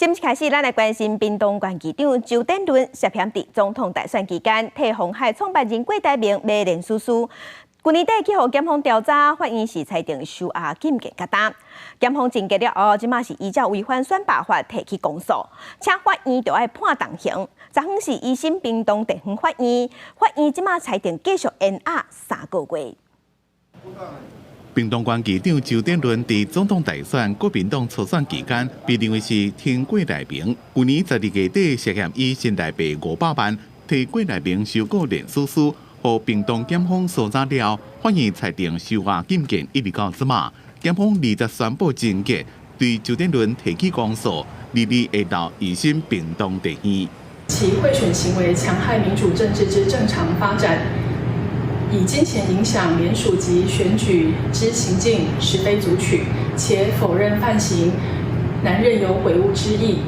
今日开始，咱来关心屏东县议长周典伦涉嫌伫总统大选期间替鸿海创办人郭台铭买连书。去年底去互检方调查，法院是裁定收押禁见疙瘩。检方侦结了后，即马是依照违反选罢法提起公诉，请法院就要判重刑。昨昏是一审屏东地方法院，法院即马裁定继续延押3个月。屏东县议长周典伦伫总统大选国民党初选期间，被认为是挺郭台铭。去年12月底，涉嫌以新台币500万替郭台铭收购连书，互屏东检方搜查了，法院裁定收押禁见1日到即马。检方20宣布侦结，对周典伦提起公诉，2日下到移审屏东地院。其贿选行为戕害民主政治之正常发展。以金钱影响联署及选举之行径，实非足取，且否认犯行，难任有悔悟之意，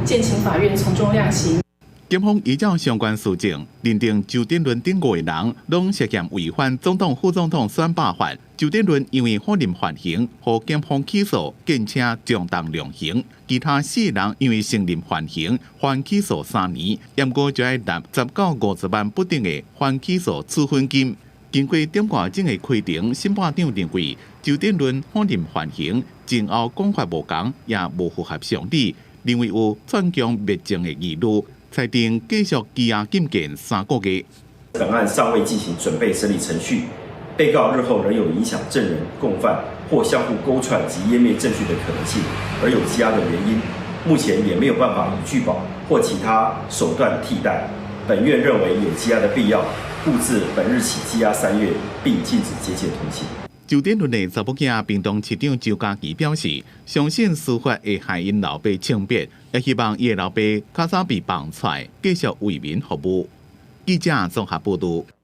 建请法院从重量刑。检方依照相关事证，认定周典伦等5个人拢涉嫌违反总统、副总统选罢法。周典伦因为法令缓刑，获检方起诉，建请重当量刑。其他4个人因为承认缓刑，缓起诉3年，严格就要纳10到50万不等的缓起诉处分金。经过点外证的开庭，审判长认为周典伦法令缓刑前后讲法无同，也无符合常理，认为有篡强灭证的疑虑。裁定继续羁押禁见3个月。本案尚未进行准备审理程序，被告日后仍有影响证人、共犯或相互勾串及湮灭证据的可能性，而有羁押的原因，目前也没有办法以拒保或其他手段替代。本院认为有羁押的必要，故自本日起羁押3月，并禁止接见通信。周典伦的查某囝屏东市长周家琪表示，相信司法会害因老爸清白，也希望伊的老爸较早被放出来，继续为民服务。记者综合报道。